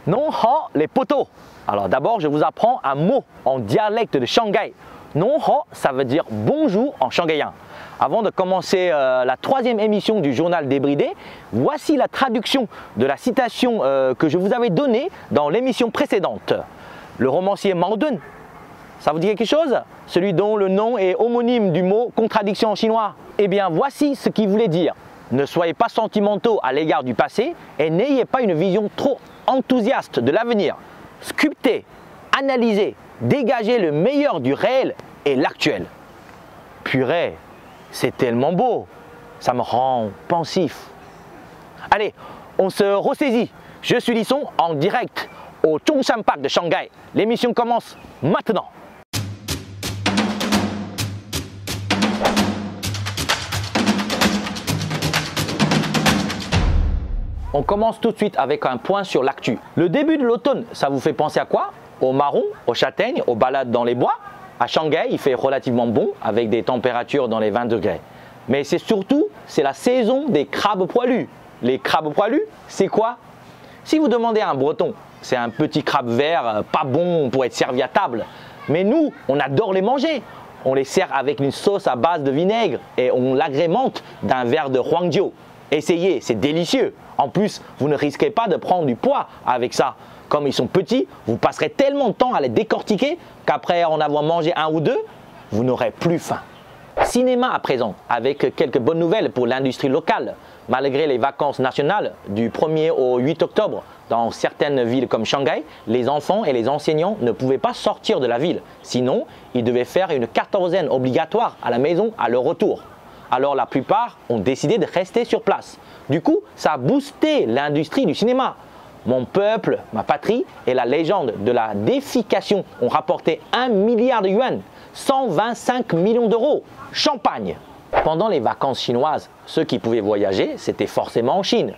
Non ho, les potos. Alors d'abord, je vous apprends un mot en dialecte de Shanghai. Non ho, ça veut dire bonjour en shanghaïen. Avant de commencer la troisième émission du journal débridé, voici la traduction de la citation que je vous avais donnée dans l'émission précédente. Le romancier Mao Dun, ça vous dit quelque chose? Celui dont le nom est homonyme du mot contradiction en chinois. Eh bien voici ce qu'il voulait dire. Ne soyez pas sentimentaux à l'égard du passé et n'ayez pas une vision trop enthousiaste de l'avenir. Sculptez, analysez, dégagez le meilleur du réel et l'actuel. Purée, c'est tellement beau, ça me rend pensif. Allez, on se ressaisit. Je suis Lisson en direct au Zhongshan Park de Shanghai. L'émission commence maintenant. On commence tout de suite avec un point sur l'actu. Le début de l'automne, ça vous fait penser à quoi? Au marron, aux châtaignes, aux balades dans les bois? À Shanghai, il fait relativement bon avec des températures dans les 20 degrés. Mais c'est surtout, c'est la saison des crabes poilus. Les crabes poilus, c'est quoi? Si vous demandez à un Breton, c'est un petit crabe vert, pas bon pour être servi à table. Mais nous, on adore les manger. On les sert avec une sauce à base de vinaigre et on l'agrémente d'un verre de Huangjiu. Essayez, c'est délicieux. En plus, vous ne risquez pas de prendre du poids avec ça. Comme ils sont petits, vous passerez tellement de temps à les décortiquer qu'après en avoir mangé un ou deux, vous n'aurez plus faim. Cinéma à présent, avec quelques bonnes nouvelles pour l'industrie locale. Malgré les vacances nationales du 1er au 8 octobre, dans certaines villes comme Shanghai, les enfants et les enseignants ne pouvaient pas sortir de la ville. Sinon, ils devaient faire une quatorzaine obligatoire à la maison à leur retour. Alors la plupart ont décidé de rester sur place. Du coup, ça a boosté l'industrie du cinéma. Mon peuple, ma patrie et la légende de la défication ont rapporté 1 milliard de yuan, 125 millions d'euros. Champagne! Pendant les vacances chinoises, ceux qui pouvaient voyager, c'était forcément en Chine.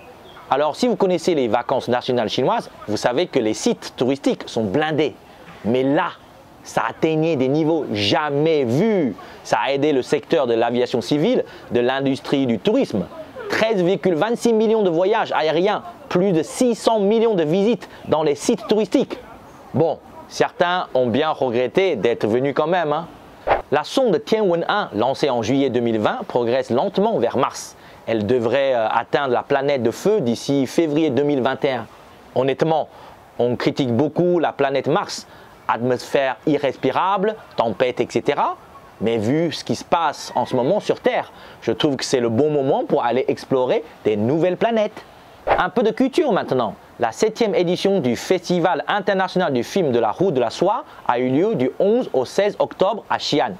Alors si vous connaissez les vacances nationales chinoises, vous savez que les sites touristiques sont blindés. Mais là, ça atteignait des niveaux jamais vus. Ça a aidé le secteur de l'aviation civile, de l'industrie du tourisme. 13,26 millions de voyages aériens, plus de 600 millions de visites dans les sites touristiques. Bon, certains ont bien regretté d'être venus quand même. La sonde Tianwen-1, lancée en juillet 2020, progresse lentement vers Mars. Elle devrait atteindre la planète de feu d'ici février 2021. Honnêtement, on critique beaucoup la planète Mars. Atmosphère irrespirable, tempête, etc. Mais vu ce qui se passe en ce moment sur Terre, je trouve que c'est le bon moment pour aller explorer des nouvelles planètes. Un peu de culture maintenant. La 7e édition du Festival international du film de la route de la soie a eu lieu du 11 au 16 octobre à Xi'an.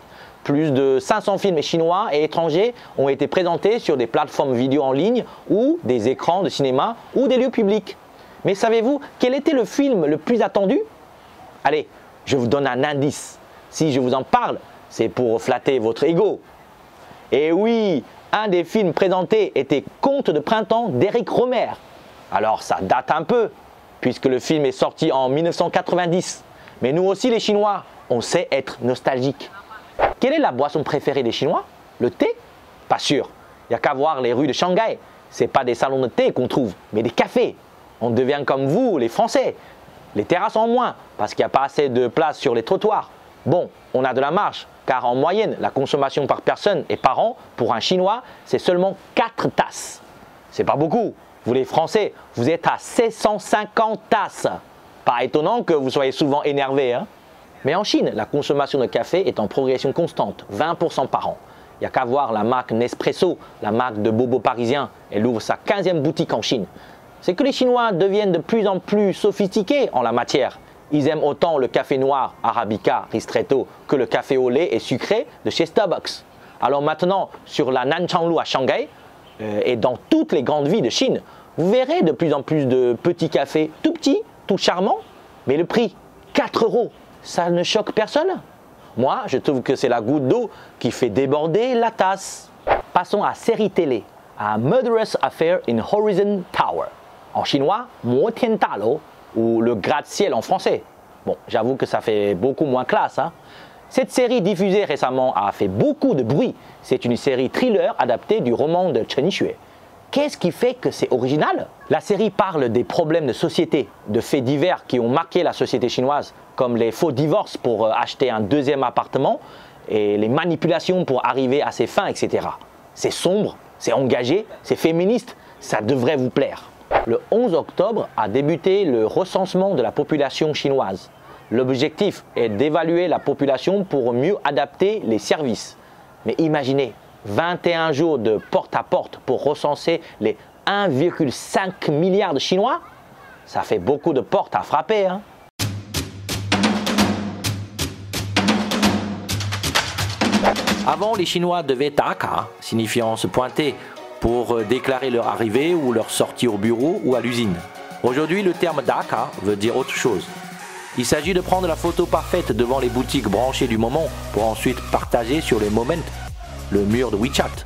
Plus de 500 films chinois et étrangers ont été présentés sur des plateformes vidéo en ligne ou des écrans de cinéma ou des lieux publics. Mais savez-vous quel était le film le plus attendu? Allez, je vous donne un indice. Si je vous en parle, c'est pour flatter votre ego. Et oui, un des films présentés était Conte de printemps d'Éric Rohmer. Alors ça date un peu, puisque le film est sorti en 1990. Mais nous aussi les Chinois, on sait être nostalgiques. Quelle est la boisson préférée des Chinois? Le thé? Pas sûr. Il n'y a qu'à voir les rues de Shanghai. Ce n'est pas des salons de thé qu'on trouve, mais des cafés. On devient comme vous, les Français. Les terrasses en moins, parce qu'il n'y a pas assez de place sur les trottoirs. Bon, on a de la marge, car en moyenne, la consommation par personne et par an, pour un Chinois, c'est seulement 4 tasses. C'est pas beaucoup. Vous les Français, vous êtes à 750 tasses. Pas étonnant que vous soyez souvent énervés. Mais en Chine, la consommation de café est en progression constante, 20% par an. Il n'y a qu'à voir la marque Nespresso, la marque de bobo parisien. Elle ouvre sa 15e boutique en Chine. C'est que les Chinois deviennent de plus en plus sophistiqués en la matière. Ils aiment autant le café noir, Arabica, Ristretto, que le café au lait et sucré de chez Starbucks. Alors maintenant, sur la Nanchanglu à Shanghai, et dans toutes les grandes villes de Chine, vous verrez de plus en plus de petits cafés tout petits, tout charmants, mais le prix, 4 €, ça ne choque personne. Moi, je trouve que c'est la goutte d'eau qui fait déborder la tasse. Passons à série télé, à Murderous Affair in Horizon Tower. En chinois, Mo Tian Da Lou, ou le gratte-ciel en français. Bon, j'avoue que ça fait beaucoup moins classe. Cette série diffusée récemment a fait beaucoup de bruit. C'est une série thriller adaptée du roman de Chen Xue. Qu'est-ce qui fait que c'est original? La série parle des problèmes de société, de faits divers qui ont marqué la société chinoise, comme les faux divorces pour acheter un deuxième appartement et les manipulations pour arriver à ses fins, etc. C'est sombre, c'est engagé, c'est féministe, ça devrait vous plaire. Le 11 octobre a débuté le recensement de la population chinoise. L'objectif est d'évaluer la population pour mieux adapter les services. Mais imaginez, 21 jours de porte-à-porte pour recenser les 1,5 milliard de Chinois, ça fait beaucoup de portes à frapper, hein. Avant, les Chinois devaient Daka, signifiant se pointer, pour déclarer leur arrivée ou leur sortie au bureau ou à l'usine. Aujourd'hui, le terme Daka veut dire autre chose. Il s'agit de prendre la photo parfaite devant les boutiques branchées du moment pour ensuite partager sur les moments, le mur de WeChat.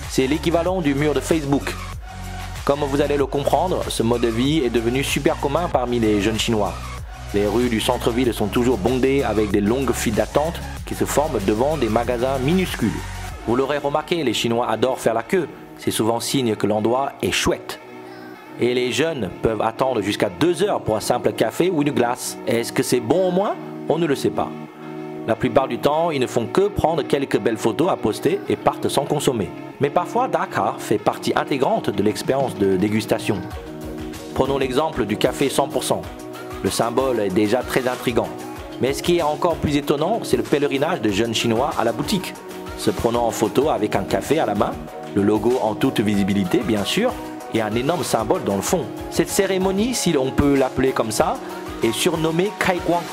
C'est l'équivalent du mur de Facebook. Comme vous allez le comprendre, ce mode de vie est devenu super commun parmi les jeunes Chinois. Les rues du centre-ville sont toujours bondées avec des longues files d'attente qui se forment devant des magasins minuscules. Vous l'aurez remarqué, les Chinois adorent faire la queue. C'est souvent signe que l'endroit est chouette. Et les jeunes peuvent attendre jusqu'à 2 heures pour un simple café ou une glace. Est-ce que c'est bon au moins? On ne le sait pas. La plupart du temps, ils ne font que prendre quelques belles photos à poster et partent sans consommer. Mais parfois, Daka fait partie intégrante de l'expérience de dégustation. Prenons l'exemple du café 100%. Le symbole est déjà très intriguant. Mais ce qui est encore plus étonnant, c'est le pèlerinage de jeunes Chinois à la boutique, se prenant en photo avec un café à la main, le logo en toute visibilité bien sûr, et un énorme symbole dans le fond. Cette cérémonie, si l'on peut l'appeler comme ça, est surnommée Kaiguang.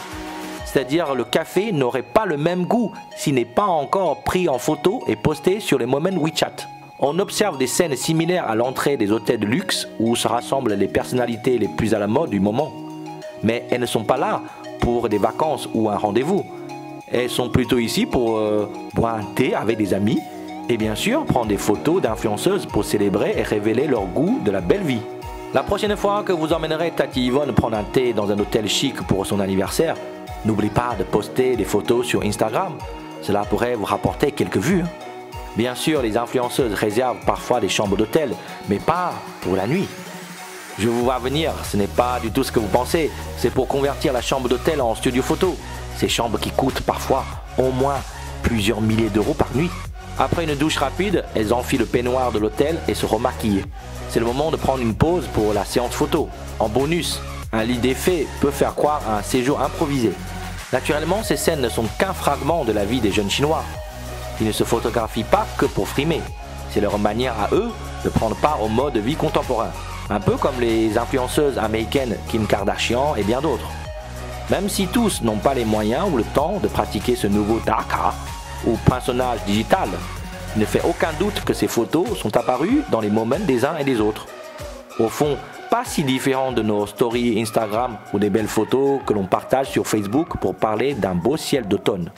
C'est-à-dire le café n'aurait pas le même goût s'il n'est pas encore pris en photo et posté sur les moments WeChat. On observe des scènes similaires à l'entrée des hôtels de luxe où se rassemblent les personnalités les plus à la mode du moment. Mais elles ne sont pas là pour des vacances ou un rendez-vous. Elles sont plutôt ici pour boire un thé avec des amis et bien sûr prendre des photos d'influenceuses pour célébrer et révéler leur goût de la belle vie. La prochaine fois que vous emmènerez Tati Yvonne prendre un thé dans un hôtel chic pour son anniversaire, n'oubliez pas de poster des photos sur Instagram. Cela pourrait vous rapporter quelques vues. Bien sûr, les influenceuses réservent parfois des chambres d'hôtel, mais pas pour la nuit. Je vous vois venir, ce n'est pas du tout ce que vous pensez. C'est pour convertir la chambre d'hôtel en studio photo. Ces chambres qui coûtent parfois au moins plusieurs milliers d'euros par nuit. Après une douche rapide, elles enfilent le peignoir de l'hôtel et se remaquillent. C'est le moment de prendre une pause pour la séance photo. En bonus, un lit défait peut faire croire à un séjour improvisé. Naturellement, ces scènes ne sont qu'un fragment de la vie des jeunes Chinois. Ils ne se photographient pas que pour frimer. C'est leur manière à eux de prendre part au mode de vie contemporain. Un peu comme les influenceuses américaines Kim Kardashian et bien d'autres. Même si tous n'ont pas les moyens ou le temps de pratiquer ce nouveau Daka ou pinsonnage digital, il ne fait aucun doute que ces photos sont apparues dans les moments des uns et des autres. Au fond, pas si différent de nos stories Instagram ou des belles photos que l'on partage sur Facebook pour parler d'un beau ciel d'automne.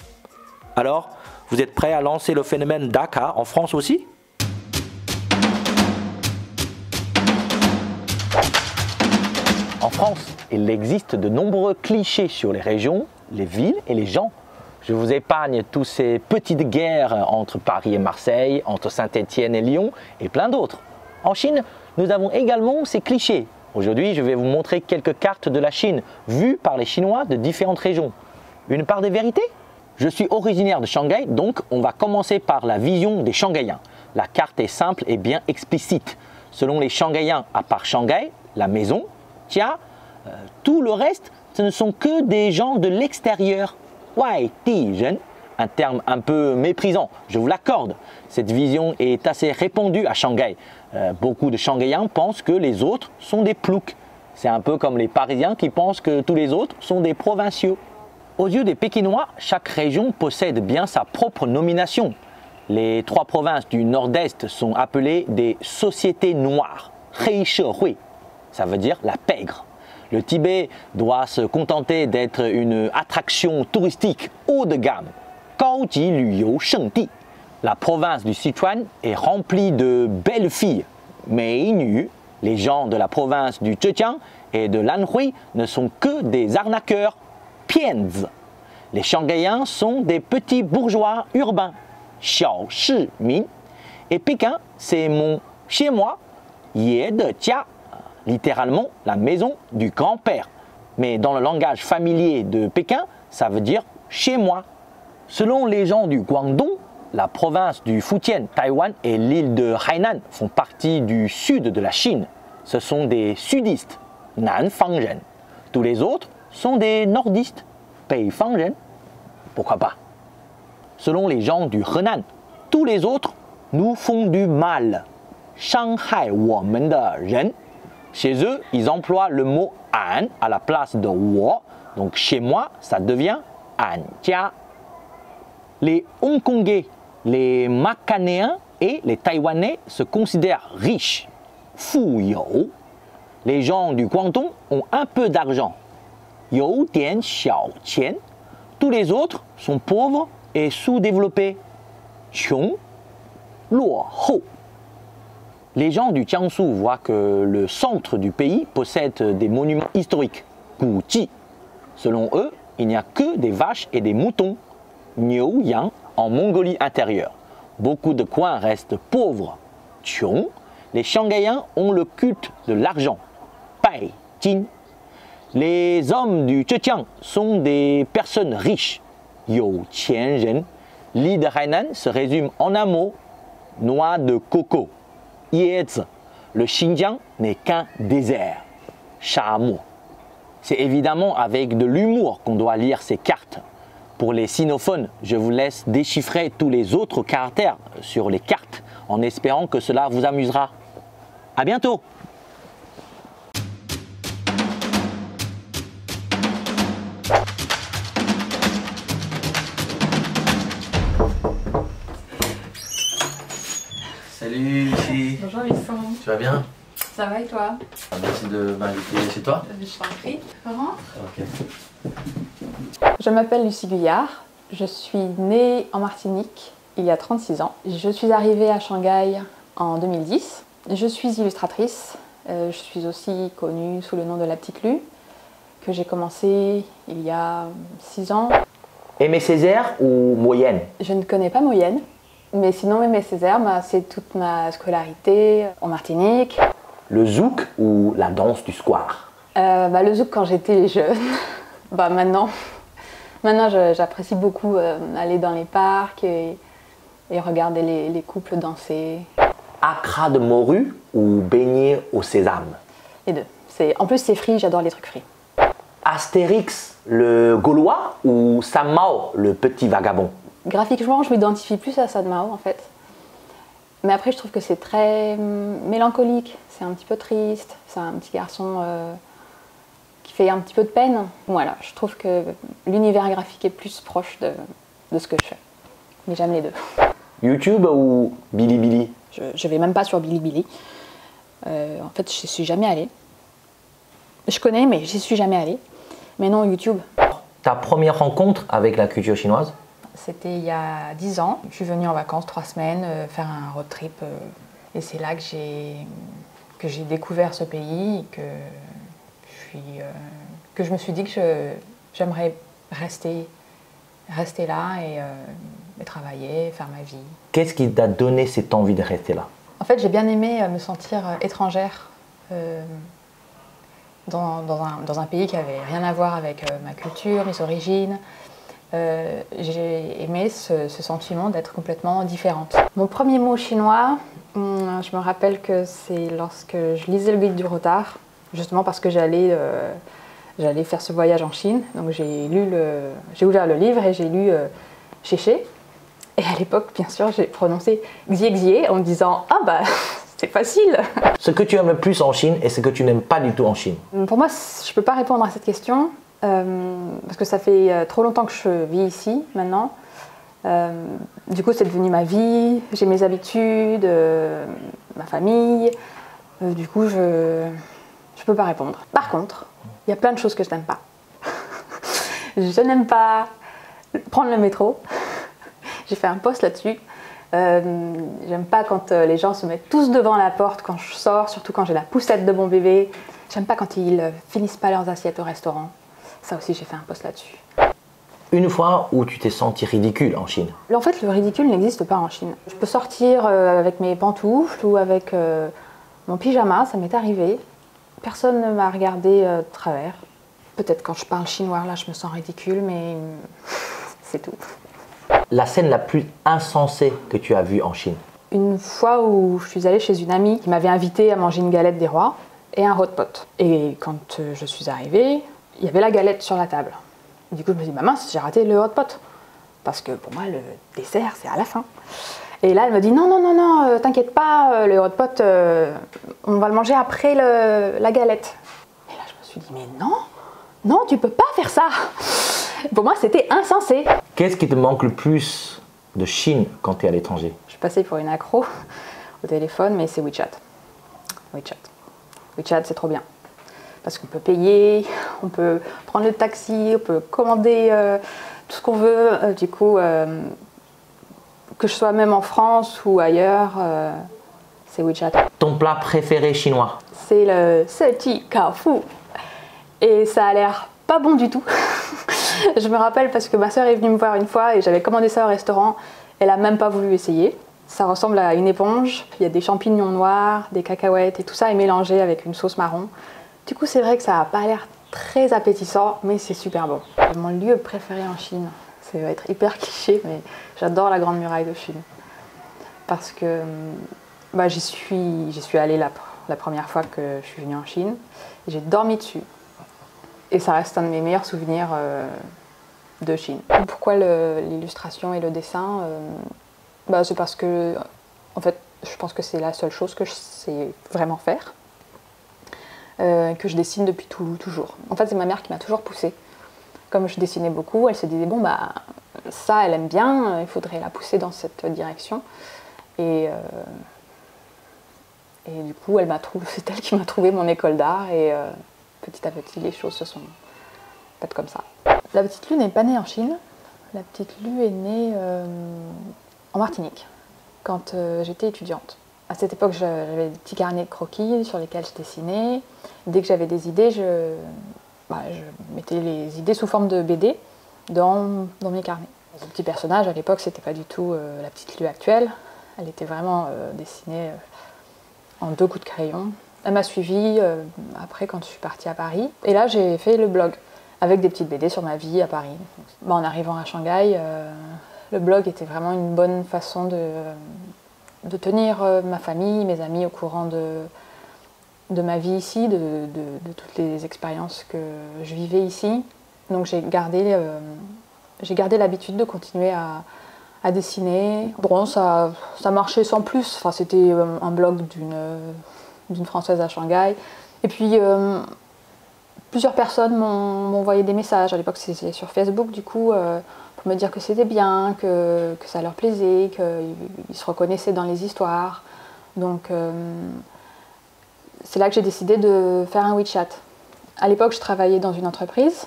Alors, vous êtes prêts à lancer le phénomène Daka en France aussi ? En France, il existe de nombreux clichés sur les régions, les villes et les gens. Je vous épargne tous ces petites guerres entre Paris et Marseille, entre Saint-Étienne et Lyon et plein d'autres. En Chine, nous avons également ces clichés. Aujourd'hui, je vais vous montrer quelques cartes de la Chine vues par les Chinois de différentes régions. Une part des vérités ? Je suis originaire de Shanghai, donc on va commencer par la vision des Shanghaïens. La carte est simple et bien explicite. Selon les Shanghaïens, à part Shanghai, la maison, tout le reste, ce ne sont que des gens de l'extérieur. Wai Di Zhen, un terme un peu méprisant, je vous l'accorde. Cette vision est assez répandue à Shanghai. Beaucoup de Shanghaïens pensent que les autres sont des ploucs. C'est un peu comme les Parisiens qui pensent que tous les autres sont des provinciaux. Aux yeux des Pékinois, chaque région possède bien sa propre nomination. Les 3 provinces du Nord-Est sont appelées des sociétés noires, Hei She Hui. Ça veut dire la pègre. Le Tibet doit se contenter d'être une attraction touristique haut de gamme, Gaoji Luyou Shengdi. La province du Sichuan est remplie de belles filles, Mei-nu. Les gens de la province du Zhejiang et de l'Anhui ne sont que des arnaqueurs, Pienzi. Les Shanghaïens sont des petits bourgeois urbains, Xiao Shi Min. Et Pékin, c'est mon chez moi, Ye de jia, littéralement la maison du grand-père. Mais dans le langage familier de Pékin, ça veut dire chez moi. Selon les gens du Guangdong, la province du Fujian, Taïwan et l'île de Hainan font partie du sud de la Chine. Ce sont des sudistes, Nanfangren. Tous les autres sont des nordistes, Beifangren. Pourquoi pas? Selon les gens du Henan, tous les autres nous font du mal. Shanghai women de ren. Chez eux, ils emploient le mot an à la place de wo. Donc chez moi, ça devient an jia. Les Hongkongais, les Macanéens et les Taïwanais se considèrent riches. Fu you. Les gens du Guangdong ont un peu d'argent. You dian xiao qian. Tous les autres sont pauvres et sous-développés. Qiong, luo hou. Les gens du Jiangsu voient que le centre du pays possède des monuments historiques, Guji. Selon eux, il n'y a que des vaches et des moutons, Niuyang, en Mongolie intérieure. Beaucoup de coins restent pauvres, Qiong. Les Shanghaïens ont le culte de l'argent, Bai Jin. Les hommes du Zhejiang sont des personnes riches, You Qianren. L'île de Hainan se résume en un mot, noix de coco. Le Xinjiang n'est qu'un désert, Shamo. C'est évidemment avec de l'humour qu'on doit lire ces cartes. Pour les sinophones, je vous laisse déchiffrer tous les autres caractères sur les cartes en espérant que cela vous amusera. À bientôt! Salut Lucie. Bonjour Vincent. Tu vas bien? Ça va et toi? Merci de m'inviter chez toi. Je t'en prie. Rentre. Ok. Je m'appelle Lucie Guyard. Je suis née en Martinique il y a 36 ans. Je suis arrivée à Shanghai en 2010. Je suis illustratrice. Je suis aussi connue sous le nom de La Petite Lue, que j'ai commencé il y a 6 ans. Aimé Césaire ou moyenne? Je ne connais pas Moyenne, mais sinon Aimé Césaire, c'est toute ma scolarité en Martinique. Le zouk ou la danse du square? Le zouk quand j'étais jeune. Maintenant j'apprécie beaucoup aller dans les parcs et regarder les couples danser. Accra de morue ou beignet au sésame? Les deux. En plus c'est frit, j'adore les trucs frits. Astérix, le Gaulois ou Sam Mao, le petit vagabond? Graphiquement, je m'identifie plus à Sam Mao en fait. Mais après, je trouve que c'est très mélancolique, c'est un petit peu triste, c'est un petit garçon qui fait un petit peu de peine. Voilà, je trouve que l'univers graphique est plus proche de ce que je fais. Mais j'aime les deux. YouTube ou Bilibili? Je vais même pas sur Bilibili. En fait, je suis jamais allée. Je connais, mais j'y suis jamais allée. Mais non, YouTube. Ta première rencontre avec la culture chinoise? C'était il y a 10 ans. Je suis venue en vacances 3 semaines faire un road trip. Et c'est là que j'ai découvert ce pays et que je me suis dit que j'aimerais rester là et travailler, faire ma vie. Qu'est-ce qui t'a donné cette envie de rester là? En fait, j'ai bien aimé me sentir étrangère dans un pays qui n'avait rien à voir avec ma culture, mes origines. J'ai aimé ce sentiment d'être complètement différente. Mon premier mot chinois, je me rappelle que c'est lorsque je lisais le guide du retard, justement parce que j'allais faire ce voyage en Chine. Donc j'ai ouvert le livre et j'ai lu Chéché. Et à l'époque, bien sûr, j'ai prononcé Xie Xie en me disant « Ah bah, c'est facile !» Ce que tu aimes le plus en Chine et ce que tu n'aimes pas du tout en Chine? Pour moi, je ne peux pas répondre à cette question. Parce que ça fait trop longtemps que je vis ici maintenant. Du coup, c'est devenu ma vie, j'ai mes habitudes, ma famille. Du coup, je peux pas répondre. Par contre, il y a plein de choses que je n'aime pas. Je n'aime pas prendre le métro. J'ai fait un post là-dessus. J'aime pas quand les gens se mettent tous devant la porte quand je sors, surtout quand j'ai la poussette de mon bébé. J'aime pas quand ils finissent pas leurs assiettes au restaurant. Ça aussi, j'ai fait un post là-dessus. Une fois où tu t'es senti ridicule en Chine? En fait, le ridicule n'existe pas en Chine. Je peux sortir avec mes pantoufles ou avec Mon pyjama, ça m'est arrivé. Personne ne m'a regardé de travers. Peut-être quand je parle chinois, là, je me sens ridicule, mais c'est tout. La scène la plus insensée que tu as vue en Chine? Une fois où je suis allée chez une amie qui m'avait invitée à manger une galette des rois et un hot pot. Et quand je suis arrivée, il y avait la galette sur la table. Du coup, je me suis dit, bah mince, j'ai raté le hot pot. Parce que pour moi, le dessert, c'est à la fin. Et là, elle me dit, non, non, non, non, t'inquiète pas, le hot pot, on va le manger après la galette. Et là, je me suis dit, mais non, non, tu peux pas faire ça. Pour moi, c'était insensé. Qu'est-ce qui te manque le plus de Chine quand tu es à l'étranger? Je suis passée pour une accro au téléphone, mais c'est WeChat. WeChat. WeChat, c'est trop bien. Parce qu'on peut payer, on peut prendre le taxi, on peut commander tout ce qu'on veut. Du coup, que je sois même en France ou ailleurs, c'est WeChat. Ton plat préféré chinois? C'est le Seti Kao Fu. Et ça a l'air pas bon du tout. Je me rappelle parce que ma soeur est venue me voir une fois et j'avais commandé ça au restaurant. Elle a même pas voulu essayer. Ça ressemble à une éponge. Il y a des champignons noirs, des cacahuètes et tout ça est mélangé avec une sauce marron. Du coup, c'est vrai que ça n'a pas l'air très appétissant, mais c'est super bon. Mon lieu préféré en Chine, ça va être hyper cliché, mais j'adore la Grande Muraille de Chine. Parce que bah, j'y suis allée la première fois que je suis venue en Chine. J'ai dormi dessus. Et ça reste un de mes meilleurs souvenirs de Chine. Pourquoi l'illustration et le dessin bah, c'est parce que, en fait, je pense que c'est la seule chose que je sais vraiment faire. Que je dessine depuis toujours. En fait, c'est ma mère qui m'a toujours poussée. Comme je dessinais beaucoup, elle se disait, bon, bah, ça, elle aime bien, il faudrait la pousser dans cette direction. Et du coup, c'est elle qui m'a trouvé mon école d'art et petit à petit, les choses se sont faites comme ça. La petite Lue n'est pas née en Chine. La petite Lue est née en Martinique, quand j'étais étudiante. À cette époque, j'avais des petits carnets de croquis sur lesquels je dessinais. Dès que j'avais des idées, je mettais les idées sous forme de BD dans mes carnets. Ce petit personnage, à l'époque, c'était pas du tout la petite Lue actuelle. Elle était vraiment dessinée en 2 coups de crayon. Elle m'a suivie après quand je suis partie à Paris. Et là, j'ai fait le blog avec des petites BD sur ma vie à Paris. En arrivant à Shanghai, le blog était vraiment une bonne façon de tenir ma famille, mes amis au courant de ma vie ici, de toutes les expériences que je vivais ici. Donc j'ai gardé l'habitude de continuer à dessiner. Bon, ça marchait sans plus. Enfin, c'était un blog d'une Française à Shanghai. Et puis, plusieurs personnes m'ont envoyé des messages. À l'époque, c'était sur Facebook, du coup, pour me dire que c'était bien, que ça leur plaisait, qu'ils se reconnaissaient dans les histoires. Donc, c'est là que j'ai décidé de faire un WeChat. À l'époque, je travaillais dans une entreprise,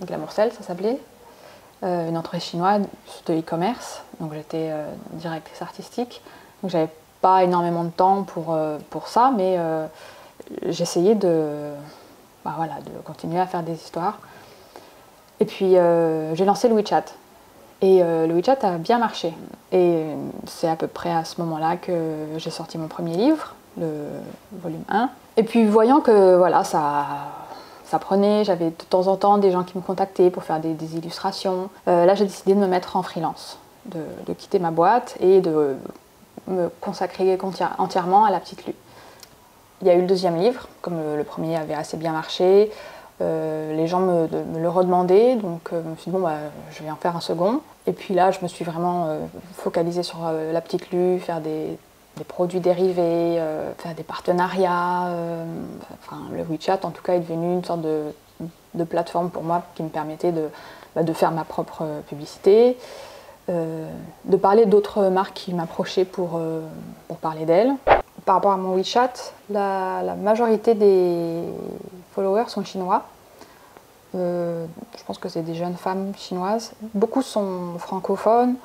Glamourcel, ça s'appelait, une entreprise chinoise de e-commerce. Donc, j'étais directrice artistique. Donc, j'avais pas énormément de temps pour ça, mais j'essayais de continuer à faire des histoires. Et puis j'ai lancé le WeChat. Et le WeChat a bien marché. Et c'est à peu près à ce moment-là que j'ai sorti mon premier livre, le volume 1. Et puis voyant que voilà, ça prenait, j'avais de temps en temps des gens qui me contactaient pour faire des illustrations. Là, j'ai décidé de me mettre en freelance, de quitter ma boîte et de me consacrer entièrement à la petite Lue. Il y a eu le deuxième livre, comme le premier avait assez bien marché. Les gens me le redemandaient, donc je me suis dit, bon, bah, je vais en faire un second. Et puis là, je me suis vraiment focalisée sur la petite Lue, faire des produits dérivés, faire des partenariats. Le WeChat, en tout cas, est devenu une sorte de plateforme pour moi qui me permettait de faire ma propre publicité, de parler d'autres marques qui m'approchaient pour parler d'elles. Par rapport à mon WeChat, la majorité des followers sont chinois. Je pense que c'est des jeunes femmes chinoises. Beaucoup sont francophones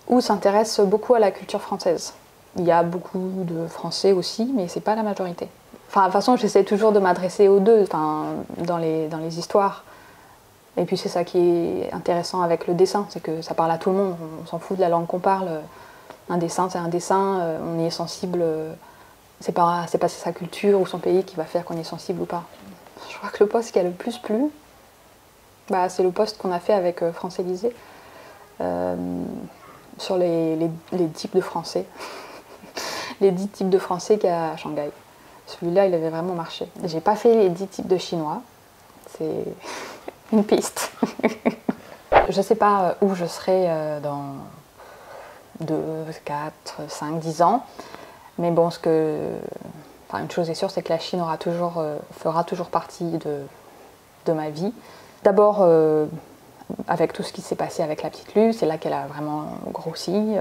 ou s'intéressent beaucoup à la culture française. Il y a beaucoup de Français aussi, mais c'est pas la majorité. Enfin, de toute façon, j'essaie toujours de m'adresser aux deux, dans les histoires. Et puis c'est ça qui est intéressant avec le dessin, c'est que ça parle à tout le monde. On s'en fout de la langue qu'on parle. Un dessin, c'est un dessin. On y est sensible c'est pas sa culture ou son pays qui va faire qu'on est sensible ou pas. Je crois que le post qui a le plus plu, c'est le post qu'on a fait avec France Élysée sur les types de Français. Les 10 types de Français qu'il y a à Shanghai. Celui-là, il avait vraiment marché. J'ai pas fait les 10 types de Chinois. C'est une piste. Je sais pas où je serai dans 2, 4, 5, 10 ans. Mais bon, une chose est sûre, c'est que la Chine fera toujours partie de ma vie. D'abord, avec tout ce qui s'est passé avec la petite Lu, c'est là qu'elle a vraiment grossi.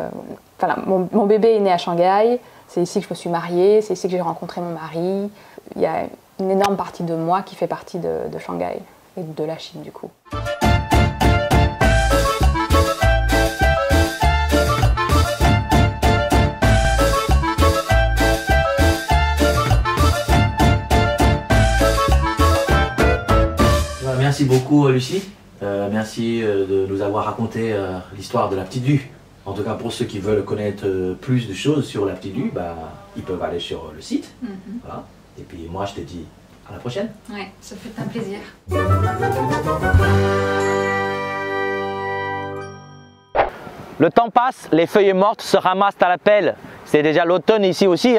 Mon bébé est né à Shanghai, c'est ici que je me suis mariée, c'est ici que j'ai rencontré mon mari. Il y a une énorme partie de moi qui fait partie de Shanghai et de la Chine du coup. Merci beaucoup Lucie, merci de nous avoir raconté l'histoire de la petite Lu. En tout cas pour ceux qui veulent connaître plus de choses sur la petite Lu, ils peuvent aller sur le site. Voilà. Et puis moi je te dis à la prochaine. Ouais, ça fait un plaisir. Le temps passe, les feuilles mortes se ramassent à la pelle. C'est déjà l'automne ici aussi.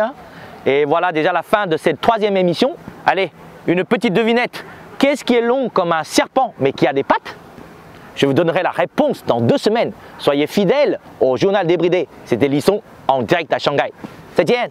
Et voilà déjà la fin de cette 3e émission. Allez, une petite devinette. Qu'est-ce qui est long comme un serpent mais qui a des pattes? Je vous donnerai la réponse dans 2 semaines. Soyez fidèles au journal débridé. C'était Lisson en direct à Shanghai. 再见